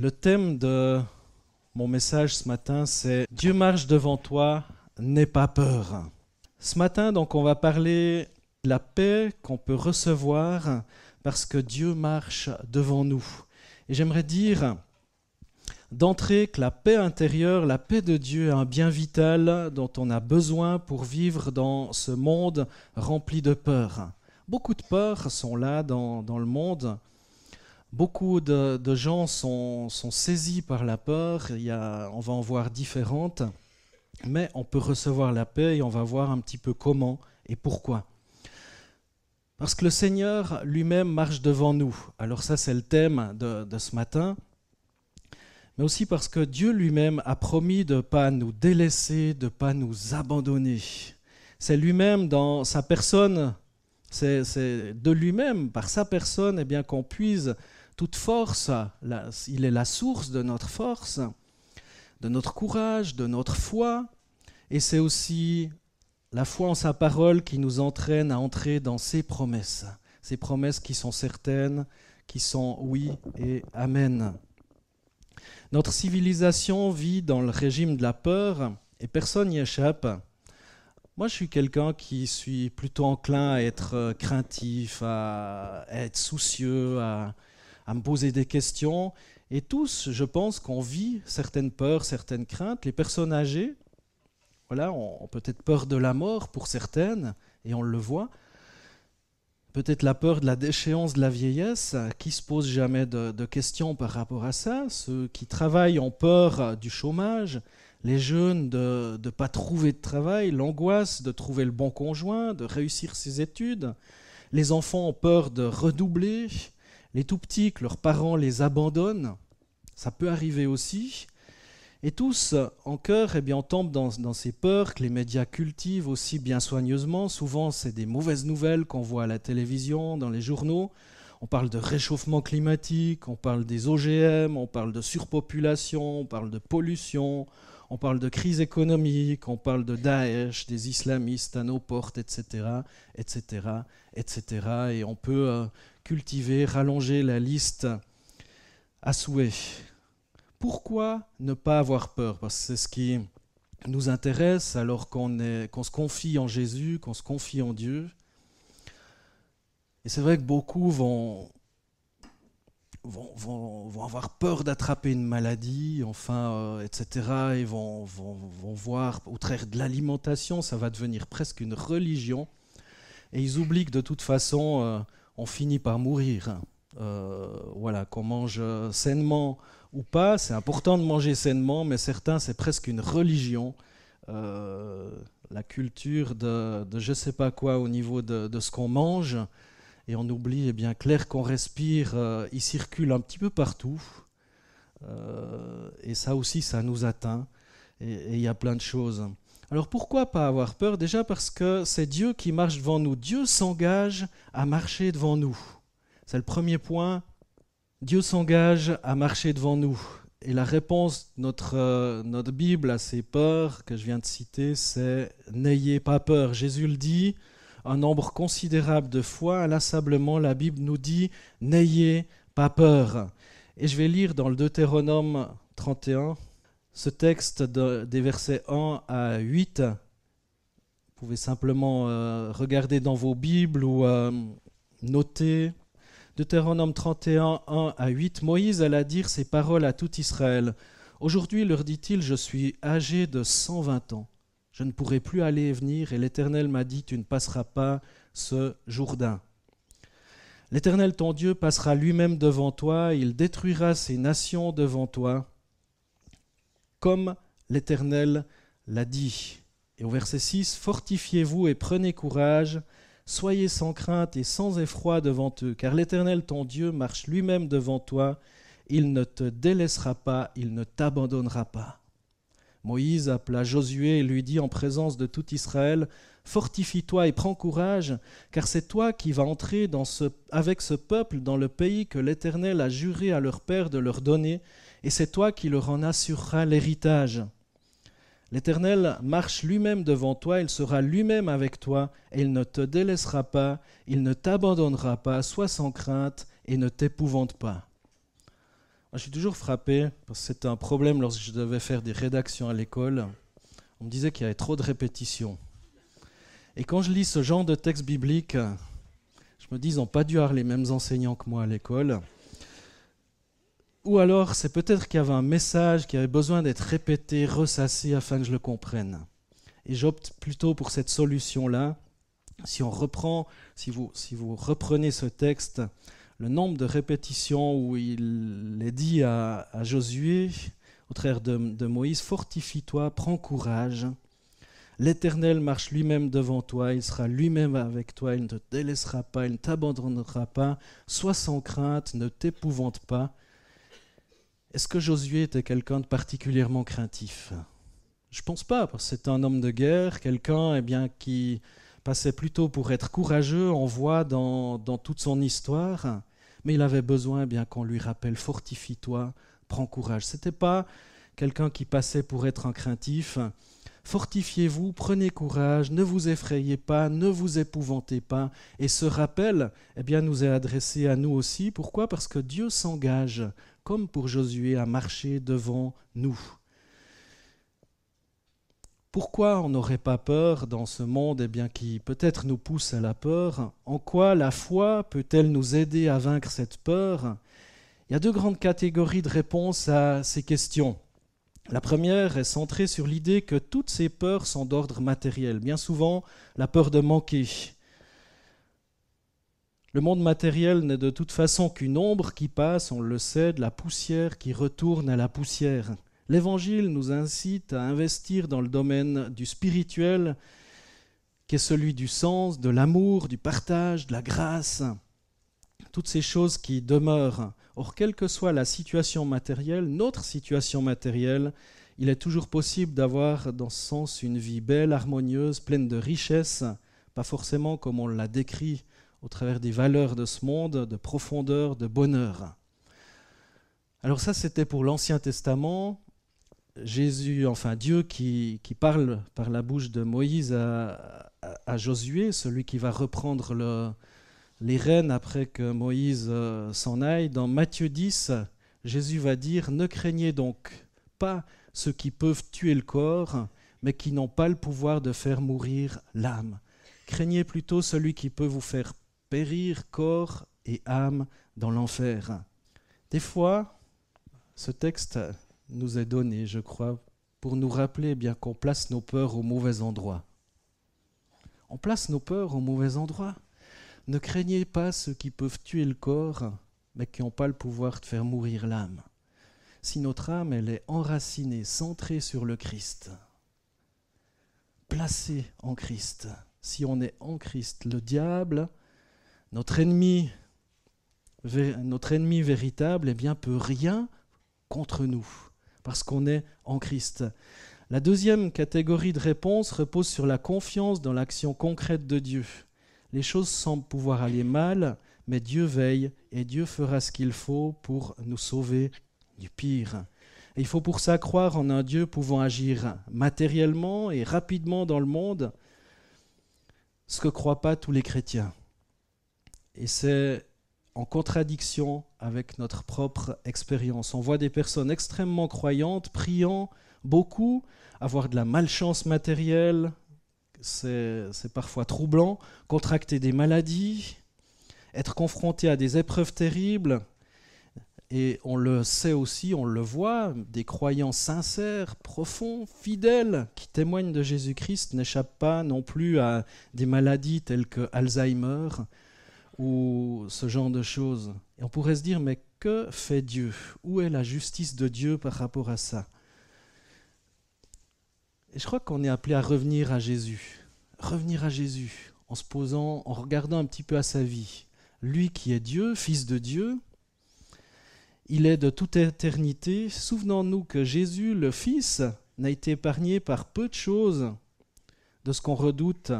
Le thème de mon message ce matin, c'est Dieu marche devant toi, n'aie pas peur. Ce matin, donc, on va parler de la paix qu'on peut recevoir parce que Dieu marche devant nous. Et j'aimerais dire d'entrée que la paix intérieure, la paix de Dieu est un bien vital dont on a besoin pour vivre dans ce monde rempli de peur. Beaucoup de peurs sont là dans le monde. Beaucoup de gens sont saisis par la peur, on va en voir différentes, mais on peut recevoir la paix et on va voir un petit peu comment et pourquoi. Parce que le Seigneur lui-même marche devant nous. Alors ça, c'est le thème de ce matin. Mais aussi parce que Dieu lui-même a promis de ne pas nous délaisser, de ne pas nous abandonner. C'est lui-même dans sa personne, c'est de lui-même, par sa personne, eh bien, qu'on puise toute force. Il est la source de notre force, de notre courage, de notre foi. Et c'est aussi la foi en sa parole qui nous entraîne à entrer dans ses promesses qui sont certaines, qui sont oui et amen. Notre civilisation vit dans le régime de la peur et personne n'y échappe. Moi, je suis quelqu'un qui suis plutôt enclin à être craintif, à être soucieux, à me poser des questions. Et tous, je pense qu'on vit certaines peurs, certaines craintes. Les personnes âgées, voilà, ont peut-être peur de la mort pour certaines, et on le voit. Peut-être la peur de la déchéance de la vieillesse, qui ne se pose jamais de questions par rapport à ça. Ceux qui travaillent ont peur du chômage, les jeunes de ne pas trouver de travail, l'angoisse de trouver le bon conjoint, de réussir ses études. Les enfants ont peur de redoubler, les tout-petits que leurs parents les abandonnent. Ça peut arriver aussi. Et tous, en cœur, eh bien, on tombe dans ces peurs que les médias cultivent aussi bien soigneusement. Souvent, c'est des mauvaises nouvelles qu'on voit à la télévision, dans les journaux. On parle de réchauffement climatique, on parle des OGM, on parle de surpopulation, on parle de pollution, on parle de crise économique, on parle de Daesh, des islamistes à nos portes, etc., etc., etc. Et on peut cultiver, rallonger la liste à souhait. Pourquoi ne pas avoir peur ? Parce que c'est ce qui nous intéresse alors qu'on se confie en Jésus, qu'on se confie en Dieu. Et c'est vrai que beaucoup vont avoir peur d'attraper une maladie, etc. Et vont voir, au travers de l'alimentation, ça va devenir presque une religion. Et ils oublient que de toute façon, on finit par mourir. Voilà, qu'on mange sainement ou pas, c'est important de manger sainement, mais certains, c'est presque une religion. La culture de je ne sais pas quoi au niveau de ce qu'on mange. Et on oublie eh bien, que l'air qu'on respire, il circule un petit peu partout. Et ça aussi, ça nous atteint. Et il y a plein de choses. Alors pourquoi pas avoir peur ? Déjà parce que c'est Dieu qui marche devant nous. Dieu s'engage à marcher devant nous. C'est le premier point. Dieu s'engage à marcher devant nous. Et la réponse de notre Bible à ces peurs que je viens de citer, c'est « N'ayez pas peur ». Jésus le dit. Un nombre considérable de fois, inlassablement, la Bible nous dit « N'ayez pas peur ». Et je vais lire dans le Deutéronome 31, ce texte des versets 1 à 8. Vous pouvez simplement regarder dans vos Bibles ou noter. Deutéronome 31, 1 à 8. Moïse alla dire ces paroles à tout Israël. « Aujourd'hui, leur dit-il, je suis âgé de 120 ans. Je ne pourrai plus aller et venir, et l'Éternel m'a dit, tu ne passeras pas ce Jourdain. L'Éternel ton Dieu passera lui-même devant toi, il détruira ces nations devant toi, comme l'Éternel l'a dit. » Et au verset 6, « Fortifiez-vous et prenez courage, soyez sans crainte et sans effroi devant eux, car l'Éternel ton Dieu marche lui-même devant toi, il ne te délaissera pas, il ne t'abandonnera pas. » Moïse appela Josué et lui dit en présence de tout Israël, « Fortifie-toi et prends courage, car c'est toi qui vas entrer avec ce peuple dans le pays que l'Éternel a juré à leur père de leur donner, et c'est toi qui leur en assureras l'héritage. L'Éternel marche lui-même devant toi, il sera lui-même avec toi, et il ne te délaissera pas, il ne t'abandonnera pas, sois sans crainte et ne t'épouvante pas. » Je suis toujours frappé, parce que c'était un problème lorsque je devais faire des rédactions à l'école. On me disait qu'il y avait trop de répétitions. Et quand je lis ce genre de texte biblique, je me dis, ils n'ont pas dû avoir les mêmes enseignants que moi à l'école. Ou alors, c'est peut-être qu'il y avait un message qui avait besoin d'être répété, ressassé, afin que je le comprenne. Et j'opte plutôt pour cette solution-là. Si vous reprenez ce texte, le nombre de répétitions où il est dit à Josué, au travers de Moïse, « Fortifie-toi, prends courage. L'Éternel marche lui-même devant toi, il sera lui-même avec toi, il ne te délaissera pas, il ne t'abandonnera pas. Sois sans crainte, ne t'épouvante pas. » Est-ce que Josué était quelqu'un de particulièrement craintif ? Je ne pense pas, parce que c'est un homme de guerre, quelqu'un qui passait plutôt pour être courageux, on voit dans toute son histoire, mais il avait besoin qu'on lui rappelle « Fortifie-toi, prends courage ». Ce n'était pas quelqu'un qui passait pour être un craintif. Fortifiez-vous, prenez courage, ne vous effrayez pas, ne vous épouvantez pas. Et ce rappel nous est adressé à nous aussi. Pourquoi ? Parce que Dieu s'engage, comme pour Josué, à marcher devant nous. Pourquoi on n'aurait pas peur dans ce monde qui peut-être nous pousse à la peur ? En quoi la foi peut-elle nous aider à vaincre cette peur ? Il y a deux grandes catégories de réponses à ces questions. La première est centrée sur l'idée que toutes ces peurs sont d'ordre matériel. Bien souvent, la peur de manquer. Le monde matériel n'est de toute façon qu'une ombre qui passe, on le sait, de la poussière qui retourne à la poussière. L'Évangile nous incite à investir dans le domaine du spirituel, qui est celui du sens, de l'amour, du partage, de la grâce. Toutes ces choses qui demeurent. Or, quelle que soit la situation matérielle, notre situation matérielle, il est toujours possible d'avoir dans ce sens une vie belle, harmonieuse, pleine de richesse, pas forcément comme on l'a décrit au travers des valeurs de ce monde, de profondeur, de bonheur. Alors ça, c'était pour l'Ancien Testament. Dieu qui parle par la bouche de Moïse à Josué, celui qui va reprendre les rênes après que Moïse s'en aille. Dans Matthieu 10, Jésus va dire « Ne craignez donc pas ceux qui peuvent tuer le corps, mais qui n'ont pas le pouvoir de faire mourir l'âme. Craignez plutôt celui qui peut vous faire périr corps et âme dans l'enfer. » Des fois, ce texte nous est donné, je crois, pour nous rappeler qu'on place nos peurs au mauvais endroit. On place nos peurs au mauvais endroit. Ne craignez pas ceux qui peuvent tuer le corps, mais qui n'ont pas le pouvoir de faire mourir l'âme. Si notre âme, elle est enracinée, centrée sur le Christ, placée en Christ, si on est en Christ, le diable, notre ennemi véritable, peut rien contre nous, parce qu'on est en Christ. La deuxième catégorie de réponse repose sur la confiance dans l'action concrète de Dieu. Les choses semblent pouvoir aller mal, mais Dieu veille et Dieu fera ce qu'il faut pour nous sauver du pire. Et il faut pour ça croire en un Dieu pouvant agir matériellement et rapidement dans le monde, ce que ne croient pas tous les chrétiens. Et c'est en contradiction avec notre propre expérience. On voit des personnes extrêmement croyantes, priant beaucoup, avoir de la malchance matérielle, c'est parfois troublant, contracter des maladies, être confronté à des épreuves terribles, et on le sait aussi, on le voit, des croyants sincères, profonds, fidèles, qui témoignent de Jésus-Christ, n'échappent pas non plus à des maladies telles que Alzheimer, ou ce genre de choses. Et on pourrait se dire, mais que fait Dieu ? Où est la justice de Dieu par rapport à ça ? Et je crois qu'on est appelé à revenir à Jésus, en se posant, en regardant un petit peu à sa vie. Lui qui est Dieu, Fils de Dieu, il est de toute éternité. Souvenons-nous que Jésus, le Fils, n'a été épargné par peu de choses de ce qu'on redoute.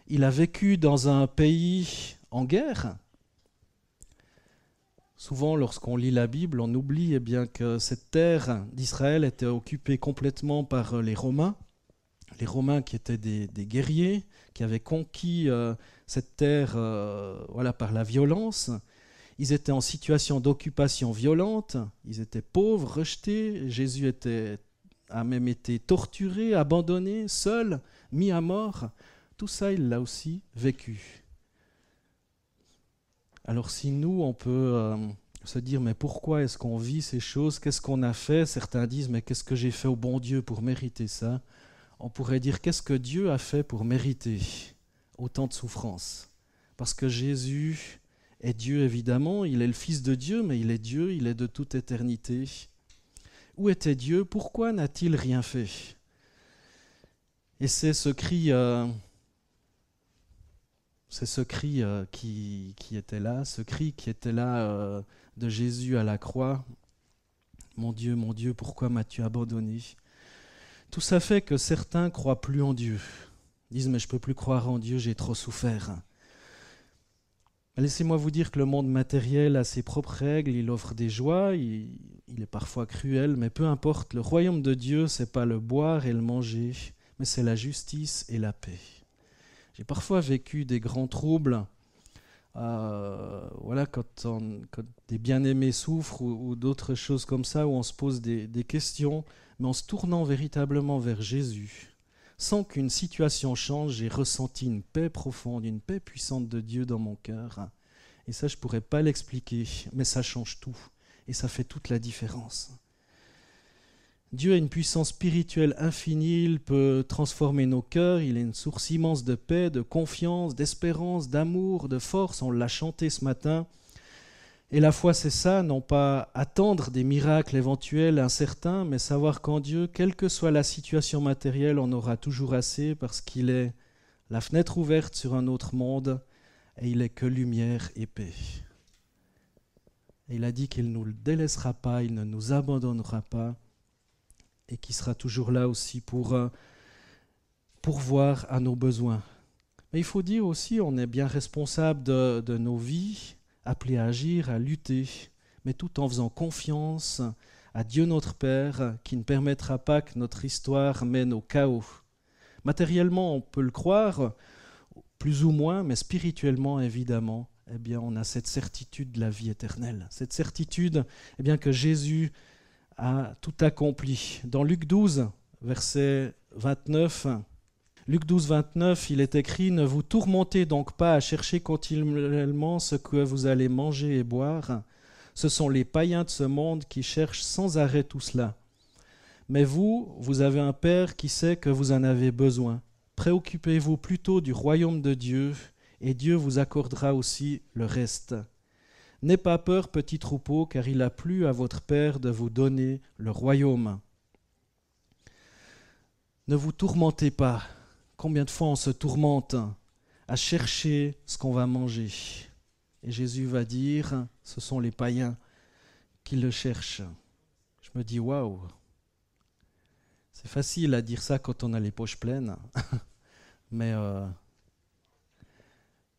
Il a vécu dans un pays en guerre. Souvent, lorsqu'on lit la Bible, on oublie que cette terre d'Israël était occupée complètement par les Romains qui étaient des guerriers, qui avaient conquis cette terre par la violence. Ils étaient en situation d'occupation violente, ils étaient pauvres, rejetés. Jésus a même été torturé, abandonné, seul, mis à mort. Tout ça, il l'a aussi vécu. Alors si nous, on peut se dire, mais pourquoi est-ce qu'on vit ces choses? Qu'est-ce qu'on a fait? Certains disent, mais qu'est-ce que j'ai fait au bon Dieu pour mériter ça? On pourrait dire, qu'est-ce que Dieu a fait pour mériter autant de souffrance? Parce que Jésus est Dieu, évidemment, il est le Fils de Dieu, mais il est Dieu, il est de toute éternité. Où était Dieu? Pourquoi n'a-t-il rien fait? Et c'est ce cri qui était là, ce cri qui était là de Jésus à la croix. Mon Dieu, pourquoi m'as-tu abandonné? Tout ça fait que certains croient plus en Dieu. Ils disent, mais je ne peux plus croire en Dieu, j'ai trop souffert. Laissez-moi vous dire que le monde matériel a ses propres règles, il offre des joies, il est parfois cruel, mais peu importe, le royaume de Dieu, ce n'est pas le boire et le manger, mais c'est la justice et la paix. J'ai parfois vécu des grands troubles, quand des bien-aimés souffrent ou d'autres choses comme ça, où on se pose des questions, mais en se tournant véritablement vers Jésus, sans qu'une situation change, j'ai ressenti une paix profonde, une paix puissante de Dieu dans mon cœur. Et ça, je ne pourrais pas l'expliquer, mais ça change tout, et ça fait toute la différence. Dieu a une puissance spirituelle infinie, il peut transformer nos cœurs, il est une source immense de paix, de confiance, d'espérance, d'amour, de force, on l'a chanté ce matin. Et la foi, c'est ça, non pas attendre des miracles éventuels, incertains, mais savoir qu'en Dieu, quelle que soit la situation matérielle, on aura toujours assez parce qu'il est la fenêtre ouverte sur un autre monde et il est que lumière et paix. Et il a dit qu'il ne nous délaissera pas, il ne nous abandonnera pas et qu'il sera toujours là aussi pour pourvoir à nos besoins. Mais il faut dire aussi, on est bien responsable de nos vies, appelés à agir, à lutter, mais tout en faisant confiance à Dieu notre Père, qui ne permettra pas que notre histoire mène au chaos. Matériellement, on peut le croire, plus ou moins, mais spirituellement, évidemment, eh bien, on a cette certitude de la vie éternelle. Cette certitude que Jésus a tout accompli. Dans Luc 12, verset 29, Luc 12, 29, il est écrit « Ne vous tourmentez donc pas à chercher continuellement ce que vous allez manger et boire. Ce sont les païens de ce monde qui cherchent sans arrêt tout cela. Mais vous avez un Père qui sait que vous en avez besoin. Préoccupez-vous plutôt du royaume de Dieu, et Dieu vous accordera aussi le reste. N'aie pas peur, petit troupeau, car il a plu à votre Père de vous donner le royaume. » Ne vous tourmentez pas. Combien de fois on se tourmente à chercher ce qu'on va manger? Et Jésus va dire, ce sont les païens qui le cherchent. Je me dis, waouh, c'est facile à dire ça quand on a les poches pleines, mais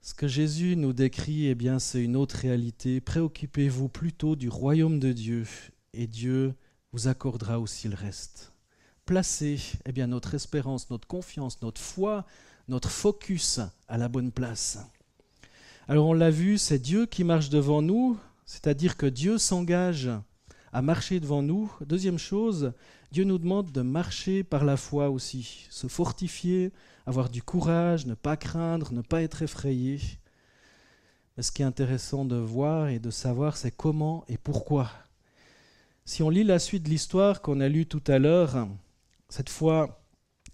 ce que Jésus nous décrit, c'est une autre réalité. Préoccupez-vous plutôt du royaume de Dieu, et Dieu vous accordera aussi le reste. Placez notre espérance, notre confiance, notre foi, notre focus à la bonne place. Alors on l'a vu, c'est Dieu qui marche devant nous, c'est-à-dire que Dieu s'engage à marcher devant nous. Deuxième chose, Dieu nous demande de marcher par la foi aussi, se fortifier, avoir du courage, ne pas craindre, ne pas être effrayé. Mais ce qui est intéressant de voir et de savoir, c'est comment et pourquoi. Si on lit la suite de l'histoire qu'on a lue tout à l'heure, cette fois,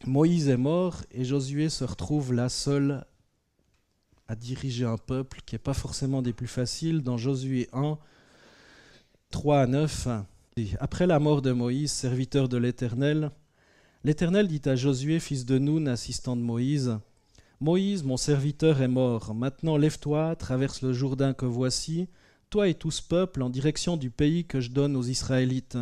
Moïse est mort et Josué se retrouve là seul à diriger un peuple qui n'est pas forcément des plus faciles. Dans Josué 1, 3 à 9, après la mort de Moïse, serviteur de l'Éternel, l'Éternel dit à Josué, fils de Nun, assistant de Moïse, « Moïse, mon serviteur, est mort. Maintenant lève-toi, traverse le Jourdain que voici, toi et tout ce peuple, en direction du pays que je donne aux Israélites.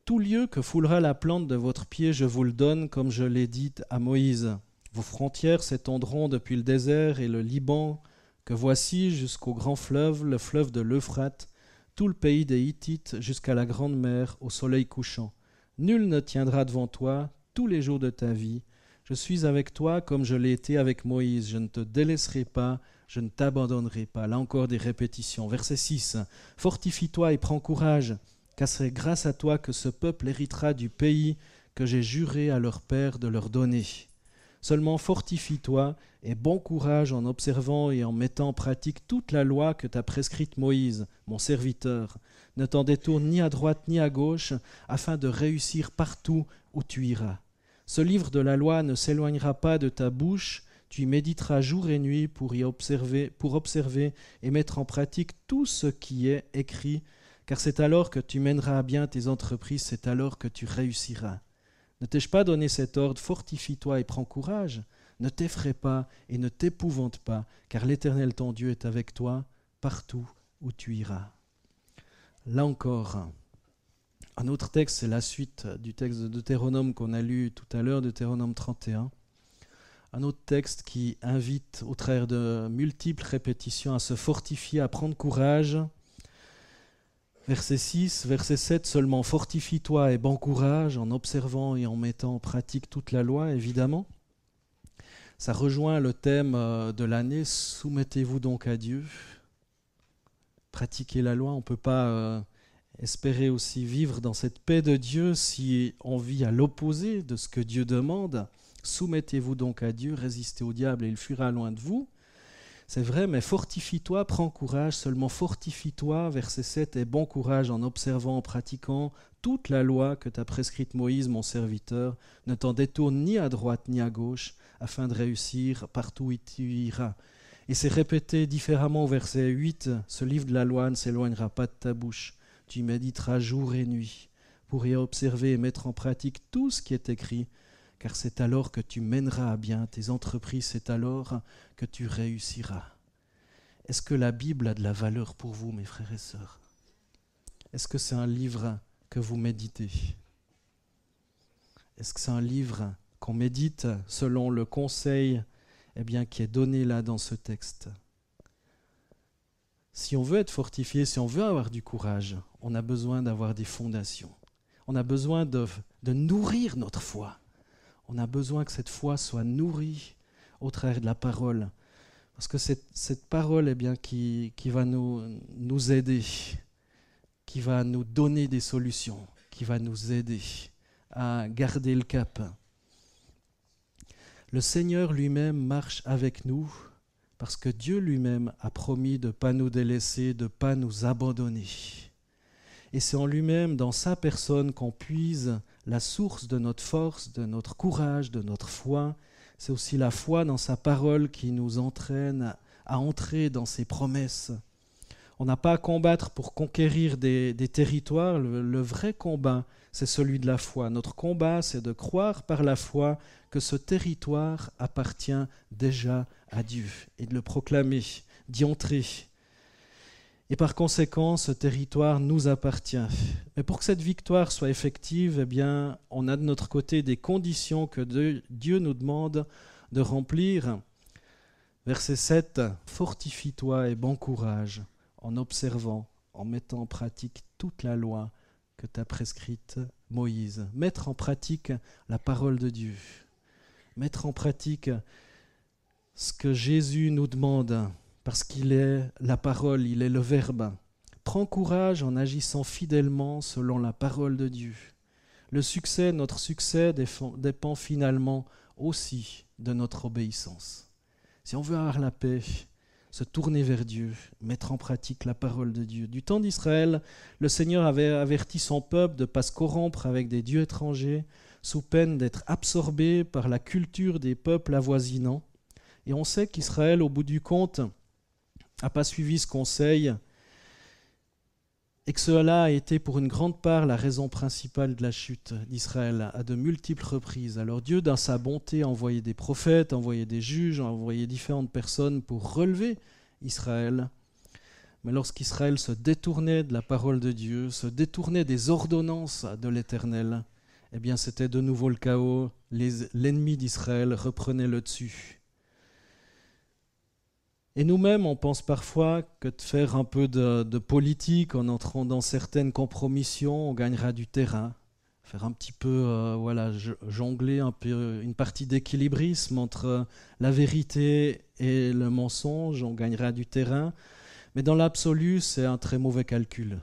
Tout lieu que foulera la plante de votre pied, je vous le donne, comme je l'ai dit à Moïse. Vos frontières s'étendront depuis le désert et le Liban, que voici jusqu'au grand fleuve, le fleuve de l'Euphrate, tout le pays des Hittites jusqu'à la grande mer, au soleil couchant. Nul ne tiendra devant toi tous les jours de ta vie. Je suis avec toi comme je l'ai été avec Moïse. Je ne te délaisserai pas, je ne t'abandonnerai pas. Là encore des répétitions. Verset 6. Fortifie-toi et prends courage, car c'est grâce à toi que ce peuple héritera du pays que j'ai juré à leur père de leur donner. Seulement fortifie-toi et bon courage en observant et en mettant en pratique toute la loi que t'a prescrite Moïse, mon serviteur. Ne t'en détourne ni à droite ni à gauche, afin de réussir partout où tu iras. Ce livre de la loi ne s'éloignera pas de ta bouche, tu y méditeras jour et nuit pour observer et mettre en pratique tout ce qui est écrit, car c'est alors que tu mèneras à bien tes entreprises, c'est alors que tu réussiras. Ne t'ai-je pas donné cet ordre, fortifie-toi et prends courage, ne t'effraie pas et ne t'épouvante pas, car l'Éternel ton Dieu est avec toi partout où tu iras. Là encore, un autre texte, c'est la suite du texte de Deutéronome qu'on a lu tout à l'heure, Deutéronome 31. Un autre texte qui invite, au travers de multiples répétitions, à se fortifier, à prendre courage. Verset 6, verset 7, seulement fortifie-toi et bon courage en observant et en mettant en pratique toute la loi, évidemment. Ça rejoint le thème de l'année, soumettez-vous donc à Dieu. Pratiquer la loi, on ne peut pas espérer aussi vivre dans cette paix de Dieu si on vit à l'opposé de ce que Dieu demande. Soumettez-vous donc à Dieu, résistez au diable et il fuira loin de vous. C'est vrai, mais fortifie-toi, prends courage, seulement fortifie-toi, verset 7, et bon courage en observant, en pratiquant toute la loi que t'a prescrite Moïse, mon serviteur. Ne t'en détourne ni à droite ni à gauche, afin de réussir partout où tu iras. Et c'est répété différemment au verset 8, ce livre de la loi ne s'éloignera pas de ta bouche. Tu y méditeras jour et nuit, pour y observer et mettre en pratique tout ce qui est écrit, car c'est alors que tu mèneras à bien tes entreprises, c'est alors que tu réussiras. Est-ce que la Bible a de la valeur pour vous, mes frères et sœurs? Est-ce que c'est un livre que vous méditez? Est-ce que c'est un livre qu'on médite selon le conseil qui est donné là dans ce texte? Si on veut être fortifié, si on veut avoir du courage, on a besoin d'avoir des fondations. On a besoin de nourrir notre foi. On a besoin que cette foi soit nourrie au travers de la parole. Parce que cette parole qui va nous aider, qui va nous donner des solutions, qui va nous aider à garder le cap. Le Seigneur lui-même marche avec nous parce que Dieu lui-même a promis de ne pas nous délaisser, de ne pas nous abandonner. Et c'est en lui-même, dans sa personne, qu'on puise la source de notre force, de notre courage, de notre foi. C'est aussi la foi dans sa parole qui nous entraîne à entrer dans ses promesses. On n'a pas à combattre pour conquérir des territoires. Le vrai combat, c'est celui de la foi. Notre combat, c'est de croire par la foi que ce territoire appartient déjà à Dieu et de le proclamer, d'y entrer. Et par conséquent, ce territoire nous appartient. Mais pour que cette victoire soit effective, on a de notre côté des conditions que Dieu nous demande de remplir. Verset 7, « Fortifie-toi et bon courage en observant, en mettant en pratique toute la loi que t'a prescrite Moïse. » Mettre en pratique la parole de Dieu. Mettre en pratique ce que Jésus nous demande. Parce qu'il est la parole, il est le Verbe. Prends courage en agissant fidèlement selon la parole de Dieu. Notre succès dépend finalement aussi de notre obéissance. Si on veut avoir la paix, se tourner vers Dieu, mettre en pratique la parole de Dieu. Du temps d'Israël, le Seigneur avait averti son peuple de ne pas se corrompre avec des dieux étrangers, sous peine d'être absorbé par la culture des peuples avoisinants. Et on sait qu'Israël, au bout du compte, n'a pas suivi ce conseil et que cela a été pour une grande part la raison principale de la chute d'Israël à de multiples reprises. Alors Dieu, dans sa bonté, a envoyé des prophètes, a envoyé des juges, a envoyé différentes personnes pour relever Israël. Mais lorsqu'Israël se détournait de la parole de Dieu, se détournait des ordonnances de l'Éternel, c'était de nouveau le chaos. L'ennemi d'Israël reprenait le dessus. Et nous-mêmes, on pense parfois que de faire un peu de politique en entrant dans certaines compromissions, on gagnera du terrain faire un petit peu, jongler un peu une partie d'équilibrisme entre la vérité et le mensonge, on gagnera du terrain. Mais dans l'absolu, c'est un très mauvais calcul.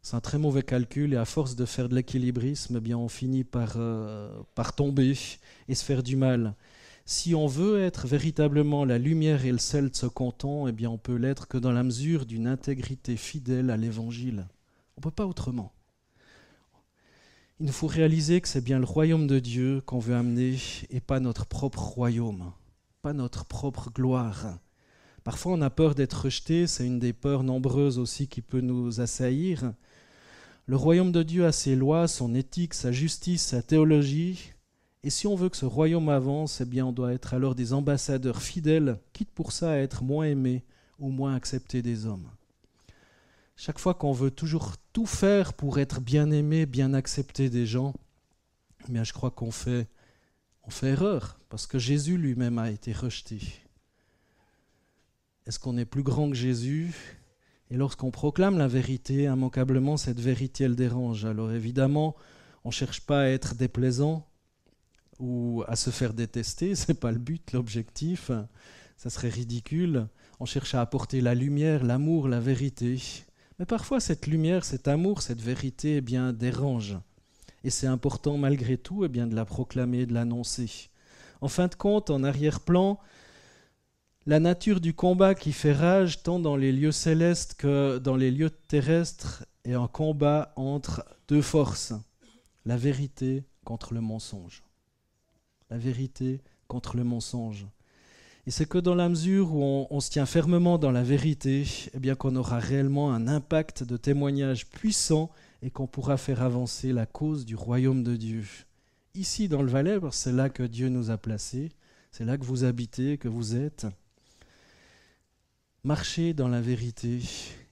C'est un très mauvais calcul et à force de faire de l'équilibrisme, eh bien, on finit par tomber et se faire du mal. Si on veut être véritablement la lumière et le sel de ce canton, eh bien, on peut l'être que dans la mesure d'une intégrité fidèle à l'Évangile. On ne peut pas autrement. Il nous faut réaliser que c'est bien le royaume de Dieu qu'on veut amener et pas notre propre royaume, pas notre propre gloire. Parfois, on a peur d'être rejeté, c'est une des peurs nombreuses aussi qui peut nous assaillir. Le royaume de Dieu a ses lois, son éthique, sa justice, sa théologie. Et si on veut que ce royaume avance, eh bien on doit être alors des ambassadeurs fidèles, quitte pour ça à être moins aimés ou moins acceptés des hommes. Chaque fois qu'on veut toujours tout faire pour être bien aimé, bien accepté des gens, eh bien je crois qu'on fait erreur, parce que Jésus lui-même a été rejeté. Est-ce qu'on est plus grand que Jésus ? Et lorsqu'on proclame la vérité, immanquablement, cette vérité, elle dérange. Alors évidemment, on ne cherche pas à être déplaisant ou à se faire détester, ce n'est pas le but, l'objectif. Ça serait ridicule. On cherche à apporter la lumière, l'amour, la vérité. Mais parfois, cette lumière, cet amour, cette vérité, eh bien, dérange. Et c'est important, malgré tout, eh bien, de la proclamer, de l'annoncer. En fin de compte, en arrière-plan, la nature du combat qui fait rage tant dans les lieux célestes que dans les lieux terrestres est un combat entre deux forces, la vérité contre le mensonge. La vérité contre le mensonge. Et c'est que dans la mesure où on se tient fermement dans la vérité, eh bien qu'on aura réellement un impact de témoignage puissant et qu'on pourra faire avancer la cause du royaume de Dieu. Ici dans le Valais, parce que c'est là que Dieu nous a placés, c'est là que vous habitez, que vous êtes. Marcher dans la vérité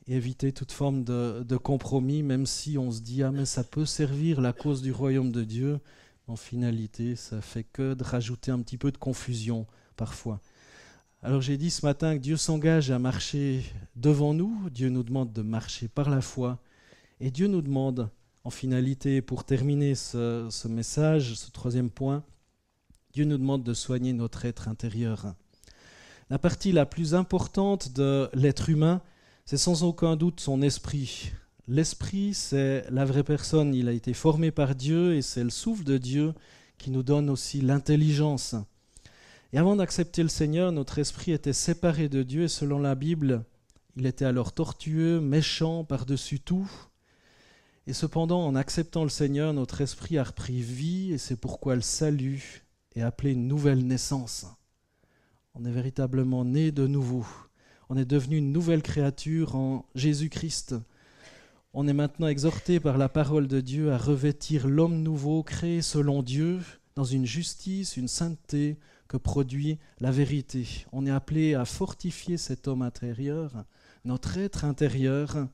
et éviter toute forme de compromis, même si on se dit « Ah, mais ça peut servir la cause du royaume de Dieu », en finalité, ça fait que de rajouter un petit peu de confusion parfois. Alors j'ai dit ce matin que Dieu s'engage à marcher devant nous, Dieu nous demande de marcher par la foi, et Dieu nous demande, en finalité, pour terminer ce message, ce troisième point, Dieu nous demande de soigner notre être intérieur. La partie la plus importante de l'être humain, c'est sans aucun doute son esprit. L'esprit, c'est la vraie personne, il a été formé par Dieu et c'est le souffle de Dieu qui nous donne aussi l'intelligence. Et avant d'accepter le Seigneur, notre esprit était séparé de Dieu et selon la Bible, il était alors tortueux, méchant par-dessus tout. Et cependant, en acceptant le Seigneur, notre esprit a repris vie et c'est pourquoi le salut est appelé une nouvelle naissance. On est véritablement né de nouveau. On est devenu une nouvelle créature en Jésus-Christ. On est maintenant exhorté par la parole de Dieu à revêtir l'homme nouveau, créé selon Dieu, dans une justice, une sainteté que produit la vérité. On est appelé à fortifier cet homme intérieur, notre être intérieur.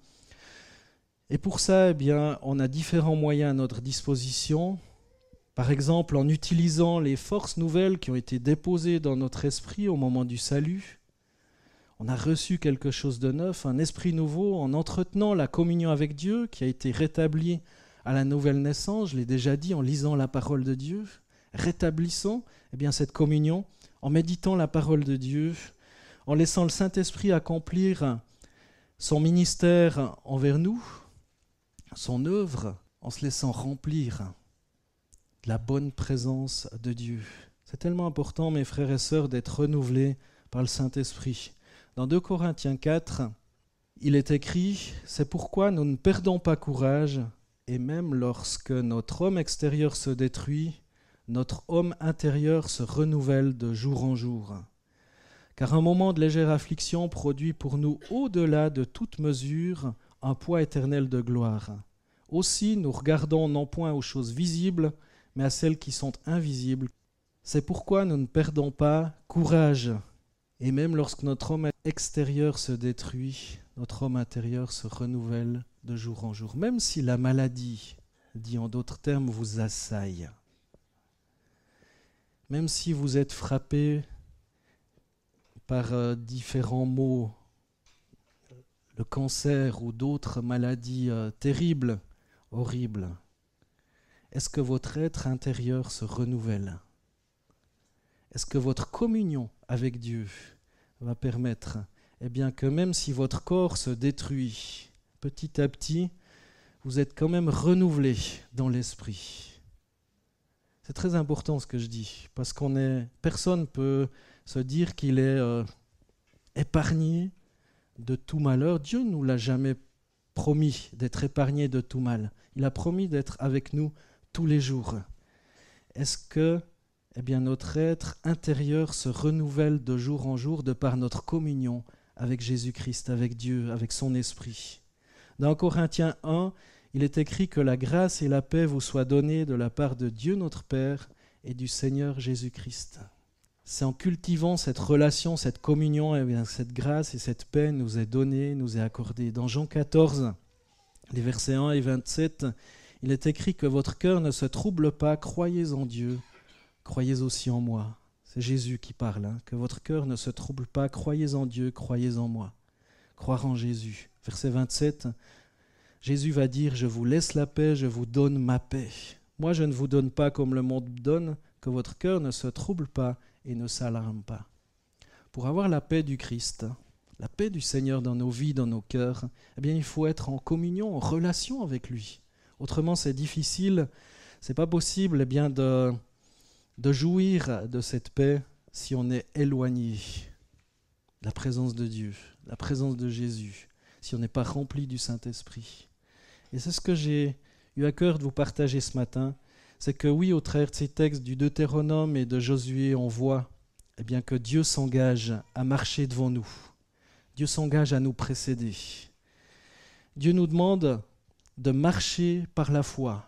Et pour ça, eh bien, on a différents moyens à notre disposition. Par exemple, en utilisant les forces nouvelles qui ont été déposées dans notre esprit au moment du salut, on a reçu quelque chose de neuf, un esprit nouveau, en entretenant la communion avec Dieu qui a été rétablie à la nouvelle naissance, je l'ai déjà dit, en lisant la parole de Dieu, rétablissant eh bien, cette communion, en méditant la parole de Dieu, en laissant le Saint-Esprit accomplir son ministère envers nous, son œuvre, en se laissant remplir de la bonne présence de Dieu. C'est tellement important, mes frères et sœurs, d'être renouvelés par le Saint-Esprit. Dans 2 Corinthiens 4, il est écrit « C'est pourquoi nous ne perdons pas courage, et même lorsque notre homme extérieur se détruit, notre homme intérieur se renouvelle de jour en jour. Car un moment de légère affliction produit pour nous au-delà de toute mesure un poids éternel de gloire. Aussi, nous regardons non point aux choses visibles, mais à celles qui sont invisibles. C'est pourquoi nous ne perdons pas courage. Et même lorsque notre homme extérieur se détruit, notre homme intérieur se renouvelle de jour en jour. Même si la maladie, dit en d'autres termes, vous assaille. Même si vous êtes frappé par différents maux, le cancer ou d'autres maladies terribles, horribles, est-ce que votre être intérieur se renouvelle? Est-ce que votre communion avec Dieu va permettre que même si votre corps se détruit petit à petit, vous êtes quand même renouvelé dans l'esprit. C'est très important ce que je dis, parce personne ne peut se dire qu'il est épargné de tout malheur. Dieu ne nous l'a jamais promis d'être épargné de tout mal. Il a promis d'être avec nous tous les jours. Est-ce que notre être intérieur se renouvelle de jour en jour de par notre communion avec Jésus-Christ, avec Dieu, avec son esprit? Dans Corinthiens 1, il est écrit que la grâce et la paix vous soient données de la part de Dieu notre Père et du Seigneur Jésus-Christ. C'est en cultivant cette relation, cette communion, cette grâce et cette paix nous est donnée, nous est accordée. Dans Jean 14, les versets 1 et 27, il est écrit que votre cœur ne se trouble pas, croyez en Dieu, croyez aussi en moi. C'est Jésus qui parle, que votre cœur ne se trouble pas, croyez en Dieu, croyez en moi. Croire en Jésus. Verset 27, Jésus va dire, je vous laisse la paix, je vous donne ma paix. Moi, je ne vous donne pas comme le monde donne, que votre cœur ne se trouble pas et ne s'alarme pas. Pour avoir la paix du Christ, la paix du Seigneur dans nos vies, dans nos cœurs, il faut être en communion, en relation avec lui. Autrement, c'est difficile, c'est pas possible de jouir de cette paix si on est éloigné de la présence de Dieu, de la présence de Jésus, si on n'est pas rempli du Saint-Esprit. Et c'est ce que j'ai eu à cœur de vous partager ce matin, c'est que oui, au travers de ces textes du Deutéronome et de Josué, on voit que Dieu s'engage à marcher devant nous. Dieu s'engage à nous précéder. Dieu nous demande de marcher par la foi,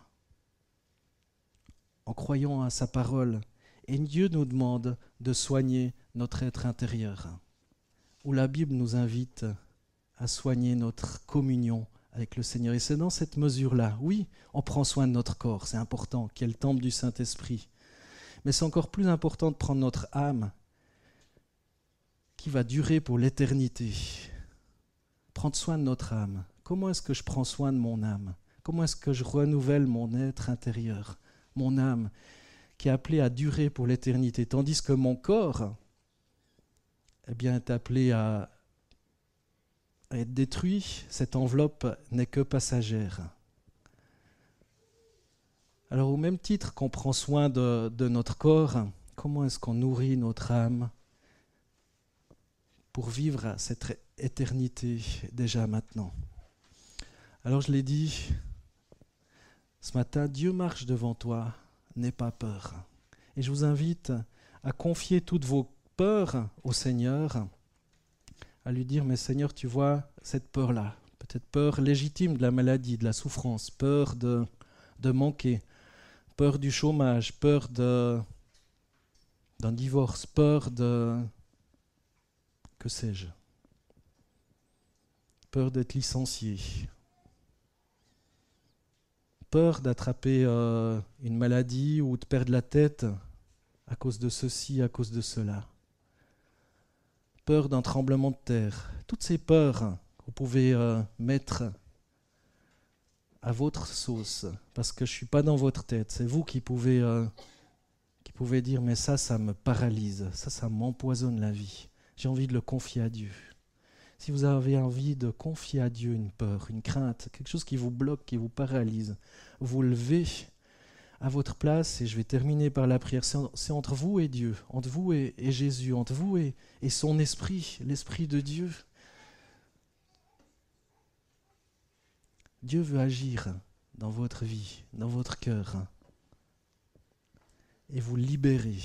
en croyant à sa parole. Et Dieu nous demande de soigner notre être intérieur, où la Bible nous invite à soigner notre communion avec le Seigneur. Et c'est dans cette mesure-là, oui, on prend soin de notre corps, c'est important, qui est le temple du Saint-Esprit. Mais c'est encore plus important de prendre notre âme, qui va durer pour l'éternité. Prendre soin de notre âme. Comment est-ce que je prends soin de mon âme? Comment est-ce que je renouvelle mon être intérieur, mon âme, qui est appelée à durer pour l'éternité, tandis que mon corps est appelé à être détruit. Cette enveloppe n'est que passagère. Alors au même titre qu'on prend soin de notre corps, comment est-ce qu'on nourrit notre âme pour vivre cette éternité déjà maintenant? Alors je l'ai dit ce matin, Dieu marche devant toi, n'aie pas peur. Et je vous invite à confier toutes vos peurs au Seigneur, à lui dire, mais Seigneur, tu vois cette peur-là, peut-être peur légitime de la maladie, de la souffrance, peur de manquer, peur du chômage, peur d'un divorce, peur que sais-je, peur d'être licencié, peur d'attraper une maladie ou de perdre la tête à cause de ceci, à cause de cela. Peur d'un tremblement de terre. Toutes ces peurs que vous pouvez mettre à votre sauce, parce que je ne suis pas dans votre tête. C'est vous qui pouvez dire, mais ça me paralyse, ça m'empoisonne la vie. J'ai envie de le confier à Dieu. Si vous avez envie de confier à Dieu une peur, une crainte, quelque chose qui vous bloque, qui vous paralyse, vous levez à votre place, et je vais terminer par la prière. C'est entre vous et Dieu, entre vous et Jésus, entre vous et son esprit, l'esprit de Dieu. Dieu veut agir dans votre vie, dans votre cœur, et vous libérer,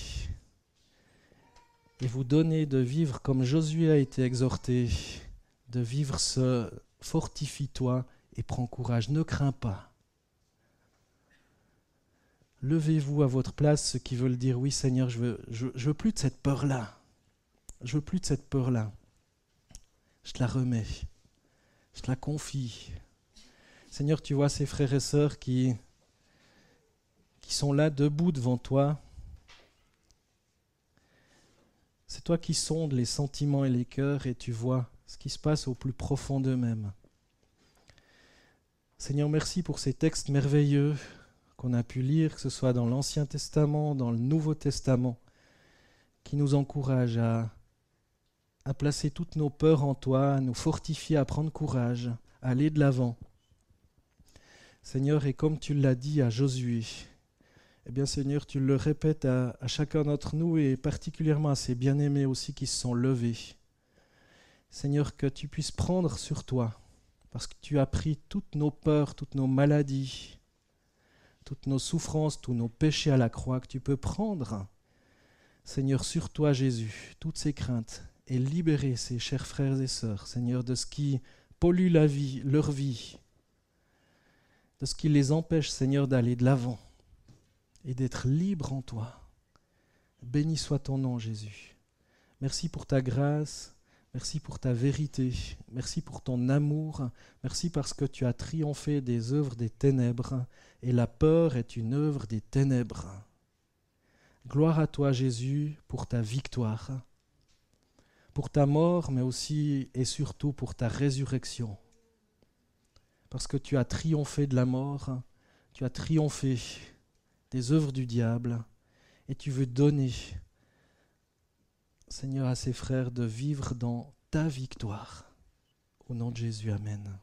et vous donner de vivre comme Josué a été exhorté, de vivre ce « fortifie-toi et prends courage, ne crains pas ». Levez-vous à votre place, ceux qui veulent dire, oui Seigneur, je veux plus de cette peur-là. Je veux plus de cette peur-là. Je te la remets. Je te la confie. Seigneur, tu vois ces frères et sœurs qui sont là, debout devant toi. C'est toi qui sondes les sentiments et les cœurs et tu vois ce qui se passe au plus profond d'eux-mêmes. Seigneur, merci pour ces textes merveilleux qu'on a pu lire, que ce soit dans l'Ancien Testament, dans le Nouveau Testament, qui nous encouragent à placer toutes nos peurs en toi, à nous fortifier, à prendre courage, à aller de l'avant. Seigneur, et comme tu l'as dit à Josué, eh bien Seigneur, tu le répètes à chacun d'entre nous et particulièrement à ces bien-aimés aussi qui se sont levés. Seigneur, que tu puisses prendre sur toi, parce que tu as pris toutes nos peurs, toutes nos maladies, toutes nos souffrances, tous nos péchés à la croix, que tu peux prendre, Seigneur, sur toi Jésus, toutes ces craintes, et libérer ces chers frères et sœurs, Seigneur, de ce qui pollue leur vie, de ce qui les empêche, Seigneur, d'aller de l'avant et d'être libres en toi. Béni soit ton nom, Jésus. Merci pour ta grâce, merci pour ta vérité, merci pour ton amour, merci parce que tu as triomphé des œuvres des ténèbres, et la peur est une œuvre des ténèbres. Gloire à toi, Jésus, pour ta victoire, pour ta mort, mais aussi et surtout pour ta résurrection. Parce que tu as triomphé de la mort, tu as triomphé des œuvres du diable, et tu veux donner, Seigneur, à ses frères de vivre dans ta victoire. Au nom de Jésus, amen.